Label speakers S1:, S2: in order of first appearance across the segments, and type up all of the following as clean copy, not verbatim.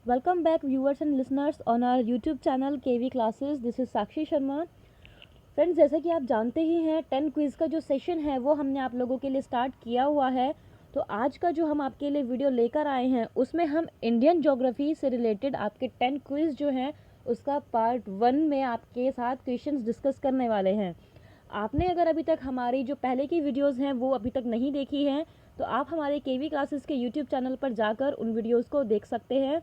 S1: Welcome back viewers and listeners on our YouTube channel KV Classes. This is Sakshi Sharma. Friends, जैसा कि आप जानते ही हैं 10 क्विज़ का जो सेशन है वो हमने आप लोगों के लिए स्टार्ट किया हुआ है. तो आज का जो हम आपके लिए वीडियो लेकर आए हैं उसमें हम इंडियन ज्योग्राफी से रिलेटेड आपके 10 क्विज़ जो हैं उसका पार्ट 1 में आपके साथ क्वेश्चंस डिस्कस करने वाले हैं. आपने अगर अभी तक हमारी जो पहले की वीडियोस हैं वो अभी तक नहीं देखी हैं तो आप हमारे केवी क्लासेस के यूट्यूब चैनल पर जाकर उन वीडियोस को देख सकते हैं.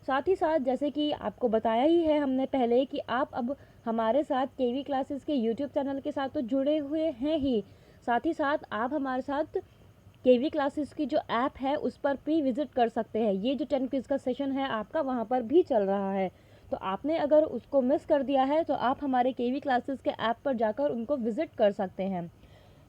S1: साथ ही साथ जैसे कि आपको बताया ही है हमने पहले कि आप अब हमारे साथ केवी क्लासेस के यूट्यूब चैनल के साथ तो जुड़े हुए हैं ही, साथ ही साथ आप हमारे साथ केवी क्लासेस की जो ऐप है उस पर भी विज़िट कर सकते हैं. ये जो 10 क्विज़ का सेशन है आपका वहाँ पर भी चल रहा है, तो आपने अगर उसको मिस कर दिया है तो आप हमारे केवी क्लासेस के ऐप पर जाकर उनको विज़िट कर सकते हैं.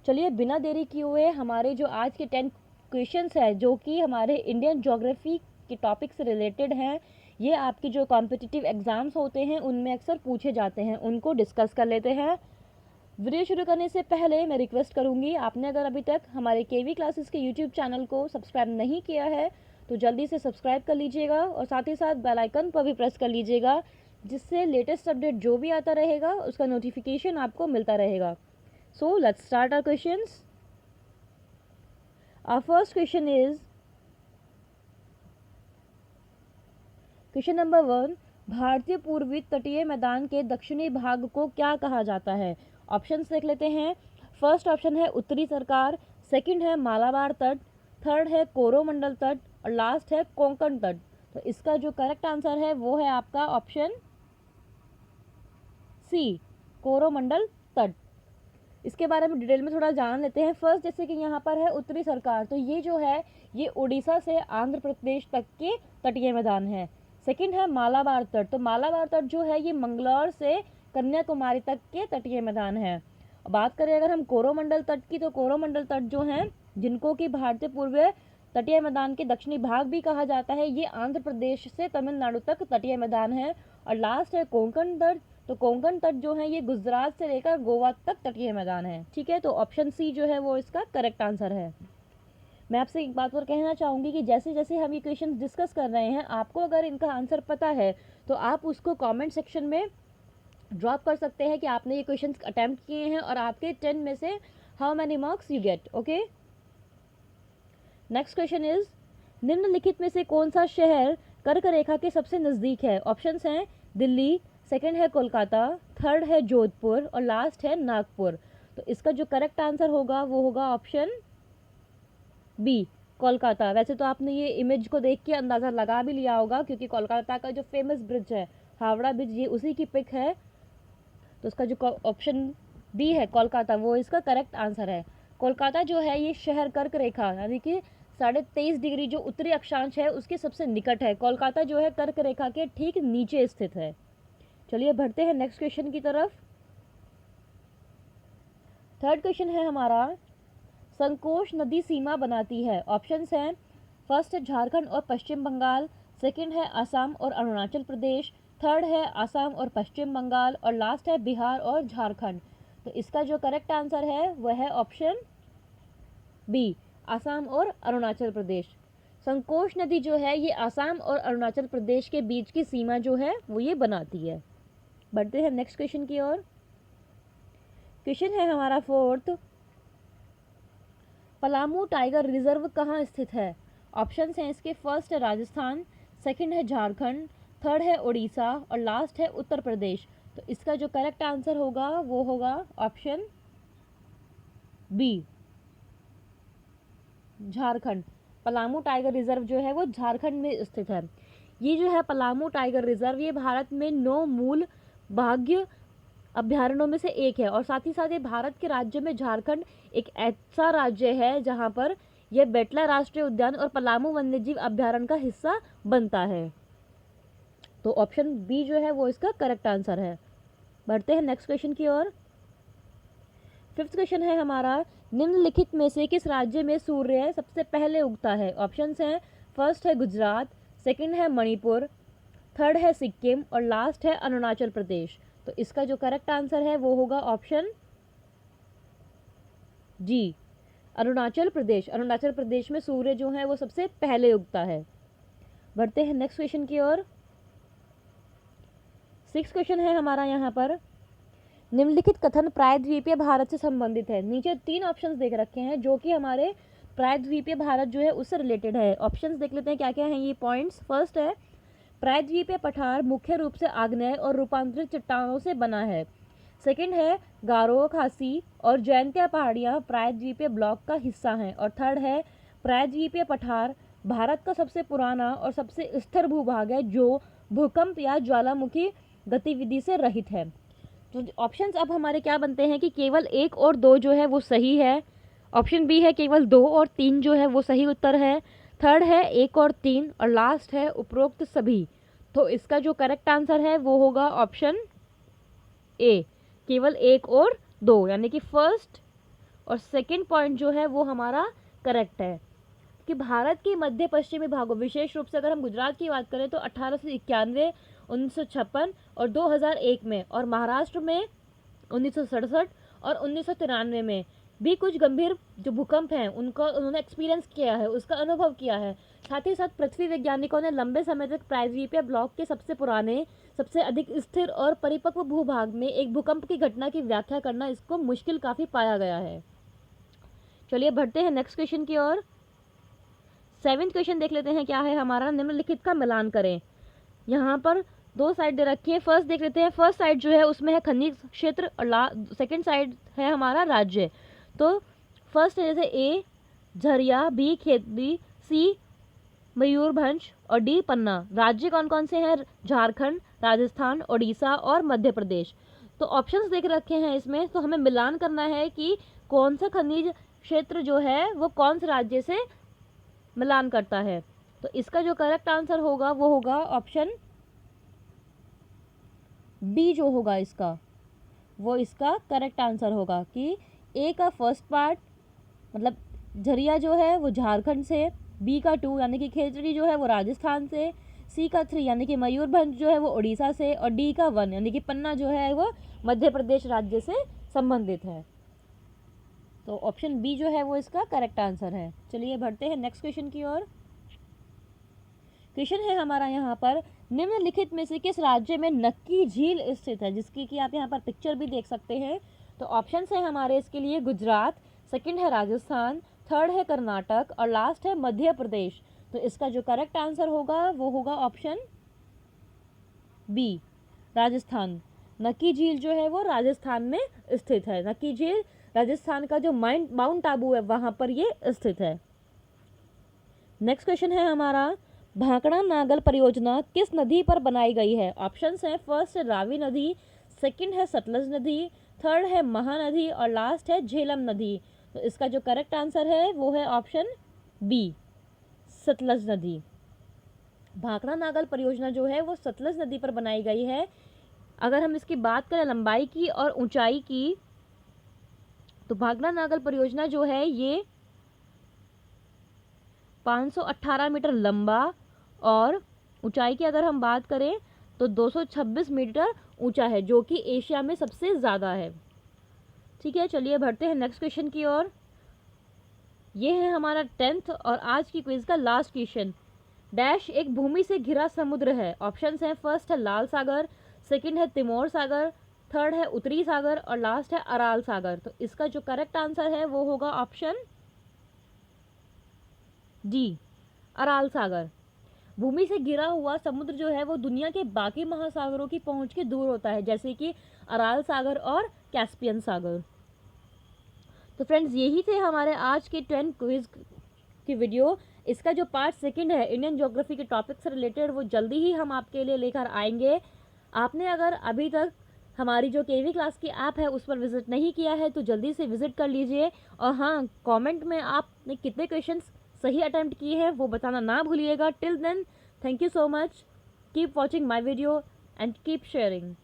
S1: चलिए बिना देरी किए हुए हमारे जो आज के 10 क्वेश्चंस है जो कि हमारे इंडियन ज्योग्राफी के टॉपिक से रिलेटेड हैं, ये आपके जो कॉम्पिटिटिव एग्ज़ाम्स होते हैं उनमें अक्सर पूछे जाते हैं, उनको डिस्कस कर लेते हैं. वीडियो शुरू करने से पहले मैं रिक्वेस्ट करूंगी, आपने अगर अभी तक हमारे केवी क्लासेस के यूट्यूब चैनल को सब्सक्राइब नहीं किया है तो जल्दी से सब्सक्राइब कर लीजिएगा और साथ ही साथ बेल आइकन पर भी प्रेस कर लीजिएगा, जिससे लेटेस्ट अपडेट जो भी आता रहेगा उसका नोटिफिकेशन आपको मिलता रहेगा. So let's start our questions. Our first question is question number 1. भारतीय पूर्वी तटीय मैदान के दक्षिणी भाग को क्या कहा जाता है? ऑप्शंस देख लेते हैं. फर्स्ट ऑप्शन है उत्तरी सरकार, सेकंड है मालाबार तट, थर्ड है कोरोमंडल तट और लास्ट है कोंकण तट. तो इसका जो करेक्ट आंसर है वो है आपका ऑप्शन सी, कोरोमंडल तट. इसके बारे में डिटेल में थोड़ा जान लेते हैं. फर्स्ट, जैसे कि यहाँ पर है उत्तरी सरकार, तो ये जो है ये उड़ीसा से आंध्र प्रदेश तक के तटीय मैदान है. सेकंड है मालाबार तट, तो मालाबार तट जो है ये मंगलौर से कन्याकुमारी तक के तटीय मैदान है. बात करें अगर हम कोरोमंडल तट की, तो कोरोमंडल तट जो हैं जिनको कि भारतीय पूर्वी तटीय मैदान के दक्षिणी भाग भी कहा जाता है, ये आंध्र प्रदेश से तमिलनाडु तक तटीय मैदान है. और लास्ट है कोंकण तट, तो कोंकण तट जो है ये गुजरात से लेकर गोवा तक तटीय मैदान है. ठीक है, तो ऑप्शन सी जो है वो इसका करेक्ट आंसर है. मैं आपसे एक बात और कहना चाहूँगी कि जैसे जैसे हम ये क्वेश्चन डिस्कस कर रहे हैं, आपको अगर इनका आंसर पता है तो आप उसको कमेंट सेक्शन में ड्रॉप कर सकते हैं कि आपने ये क्वेश्चन अटैम्प्ट किए हैं और आपके 10 में से how many marks you get. Okay, next question is निम्नलिखित में से कौन सा शहर कर्क रेखा के सबसे नज़दीक है? ऑप्शंस हैं दिल्ली, सेकंड है कोलकाता, थर्ड है जोधपुर और लास्ट है नागपुर. तो इसका जो करेक्ट आंसर होगा वो होगा ऑप्शन बी, कोलकाता. वैसे तो आपने ये इमेज को देख के अंदाज़ा लगा भी लिया होगा क्योंकि कोलकाता का जो फेमस ब्रिज है हावड़ा ब्रिज, ये उसी की पिक है. तो इसका जो ऑप्शन बी है कोलकाता, वो इसका करेक्ट आंसर है. कोलकाता जो है ये शहर कर्क रेखा यानी कि 23.5 डिग्री जो उत्तरी अक्षांश है उसके सबसे निकट है. कोलकाता जो है कर्क रेखा के ठीक नीचे स्थित है. चलिए बढ़ते हैं नेक्स्ट क्वेश्चन की तरफ. थर्ड क्वेश्चन है हमारा, संकोश नदी सीमा बनाती है. ऑप्शंस हैं फर्स्ट है झारखंड और पश्चिम बंगाल, सेकंड है असम और अरुणाचल प्रदेश, थर्ड है असम और पश्चिम बंगाल और लास्ट है बिहार और झारखंड. तो इसका जो करेक्ट आंसर है वह है ऑप्शन बी, असम और अरुणाचल प्रदेश. संकोश नदी जो है ये असम और अरुणाचल प्रदेश के बीच की सीमा जो है वो ये बनाती है. बढ़ते हैं नेक्स्ट क्वेश्चन की ओर. क्वेश्चन है हमारा फोर्थ, पलामू टाइगर रिजर्व कहाँ स्थित है? ऑप्शंस हैं इसके फर्स्ट है राजस्थान, सेकंड है झारखंड, थर्ड है उड़ीसा और लास्ट है उत्तर प्रदेश. तो इसका जो करेक्ट आंसर होगा वो होगा option B, Jharkhand. Palamu tiger reserve जो है वो झारखंड में स्थित है. ये जो है पलामू टाइगर रिजर्व ये भारत में 9 मूल भाग्य अभ्यारण्यों में से एक है और साथ ही साथ ये भारत के राज्य में झारखंड एक ऐसा राज्य है जहां पर यह बेटला राष्ट्रीय उद्यान और पलामू वन्यजीव अभ्यारण्य का हिस्सा बनता है. तो ऑप्शन बी जो है वो इसका करेक्ट आंसर है. बढ़ते हैं नेक्स्ट क्वेश्चन की ओर. फिफ्थ क्वेश्चन है हमारा, निम्नलिखित में से किस राज्य में सूर्य सबसे पहले उगता है? ऑप्शंस हैं फर्स्ट है गुजरात, सेकंड है मणिपुर, थर्ड है सिक्किम और लास्ट है अरुणाचल प्रदेश. तो इसका जो करेक्ट आंसर है वो होगा ऑप्शन जी, अरुणाचल प्रदेश. अरुणाचल प्रदेश में सूर्य जो है वो सबसे पहले उगता है. बढ़ते हैं नेक्स्ट क्वेश्चन की ओर। 6 क्वेश्चन है हमारा यहाँ पर। निम्नलिखित कथन प्रायद्वीपीय भारत से संबंधित है। नीचे 3 ऑप्शंस देख रखे हैं जो कि हमारे प्रायद्वीपीय भारत जो है उससे रिलेटेड है। ऑप्शंस देख लेते हैं क्या क्या हैं ये पॉइंट्स। फर्स्ट है, प्रायद्वीपीय पठार मुख्य रूप से आग्नेय और रूपांतरित चट्टानों से बना है। सेकंड है, गारो, खासी और जयंतिया पहाड़ियाँ प्रायद्वीपीय ब्लॉक का हिस्सा हैं। और थर्ड है, प्रायद्वीपीय पठार भारत का सबसे पुराना और सबसे स्थिर भूभाग है जो भूकंप या ज्वालामुखी गतिविधि से रहित है। तो ऑप्शंस अब हमारे क्या बनते हैं कि केवल 1 और 2 जो है वो सही है। ऑप्शन बी है केवल 2 और 3 जो है वो सही उत्तर है। थर्ड है 1 और 3 और लास्ट है उपरोक्त सभी। तो इसका जो करेक्ट आंसर है वो होगा ऑप्शन ए, केवल 1 और 2, यानी कि फर्स्ट और सेकंड पॉइंट जो है वो हमारा करेक्ट है। कि भारत के मध्य पश्चिमी भागों, विशेष रूप से अगर हम गुजरात की बात करें तो 1891, 1956 और 2001 में, और महाराष्ट्र में 1967 और 1993 में भी कुछ गंभीर जो भूकंप हैं उनको उन्होंने एक्सपीरियंस किया है, उसका अनुभव किया है। साथ ही साथ पृथ्वी वैज्ञानिकों ने लंबे समय तक प्रायद्वीपीय ब्लॉक के सबसे पुराने, सबसे अधिक स्थिर और परिपक्व भूभाग में एक भूकंप की घटना की व्याख्या करना इसको मुश्किल काफ़ी पाया गया है। चलिए बढ़ते हैं नेक्स्ट क्वेश्चन की ओर। 7th क्वेश्चन देख लेते हैं क्या है हमारा। निम्नलिखित का मिलान करें। यहाँ पर 2 साइड दे रखी है। फर्स्ट देख लेते हैं। फर्स्ट साइड जो है उसमें है खनिज क्षेत्र और सेकंड साइड है हमारा राज्य। तो फर्स्ट है जैसे ए झरिया, बी खेती, सी मयूरभंज और डी पन्ना। राज्य कौन कौन से हैं? झारखंड, राजस्थान, उड़ीसा और मध्य प्रदेश। तो ऑप्शंस देख रखे हैं इसमें, तो हमें मिलान करना है कि कौन सा खनिज क्षेत्र जो है वो कौन से राज्य से मिलान करता है। तो इसका जो करेक्ट आंसर होगा वो होगा ऑप्शन बी जो होगा इसका, वो इसका करेक्ट आंसर होगा कि ए का फर्स्ट पार्ट मतलब झरिया जो है वो झारखंड से, बी का 2 यानी कि खेतड़ी जो है वो राजस्थान से, सी का 3 यानी कि मयूरभंज जो है वो उड़ीसा से, और डी का 1 यानी कि पन्ना जो है वो मध्य प्रदेश राज्य से संबंधित है। तो ऑप्शन बी जो है वो इसका करेक्ट आंसर है। चलिए बढ़ते हैं नेक्स्ट क्वेश्चन की ओर। क्वेश्चन है हमारा यहाँ पर, निम्नलिखित में से किस राज्य में नक्की झील स्थित है, जिसकी कि आप यहाँ पर पिक्चर भी देख सकते हैं। तो ऑप्शंस है हमारे इसके लिए गुजरात, सेकंड है राजस्थान, थर्ड है कर्नाटक और लास्ट है मध्य प्रदेश। तो इसका जो करेक्ट आंसर होगा वो होगा ऑप्शन बी, राजस्थान। नक्की झील जो है वो राजस्थान में स्थित है। नक्की झील राजस्थान का जो माउंट आबू है वहाँ पर ये स्थित है। नेक्स्ट क्वेश्चन है हमारा, भाखड़ा नागल परियोजना किस नदी पर बनाई गई है। ऑप्शंस हैं, फर्स्ट है रावी नदी, सेकंड है सतलज नदी, थर्ड है महानदी और लास्ट है झेलम नदी। तो इसका जो करेक्ट आंसर है वो है ऑप्शन बी, सतलज नदी। भाखड़ा नागल परियोजना जो है वो सतलज नदी पर बनाई गई है। अगर हम इसकी बात करें लंबाई की और ऊंचाई की, तो भाखड़ा नागल परियोजना जो है ये 518 मीटर लंबा और ऊंचाई की अगर हम बात करें तो 226 मीटर ऊंचा है, जो कि एशिया में सबसे ज़्यादा है। ठीक है, चलिए बढ़ते हैं नेक्स्ट क्वेश्चन की ओर। ये है हमारा 10th और आज की क्विज का लास्ट क्वेश्चन। डैश एक भूमि से घिरा समुद्र है। ऑप्शंस हैं, फर्स्ट है लाल सागर, सेकंड है तिमोर सागर, थर्ड है उत्तरी सागर और लास्ट है अराल सागर। तो इसका जो करेक्ट आंसर है वो होगा ऑप्शन डी, अराल सागर। भूमि से घिरा हुआ समुद्र जो है वो दुनिया के बाकी महासागरों की पहुंच के दूर होता है, जैसे कि अराल सागर और कैस्पियन सागर। तो फ्रेंड्स यही थे हमारे आज के 10 क्विज की वीडियो। इसका जो पार्ट सेकंड है इंडियन ज्योग्राफी के टॉपिक से रिलेटेड वो जल्दी ही हम आपके लिए लेकर आएंगे। आपने अगर अभी तक हमारी जो केवी क्लास की ऐप है उस पर विजिट नहीं किया है तो जल्दी से विजिट कर लीजिए। और हाँ, कमेंट में आपने कितने क्वेश्चंस सही अटेम्प्ट किए हैं वो बताना ना भूलिएगा। Till then, thank you so much, keep watching my video and keep sharing.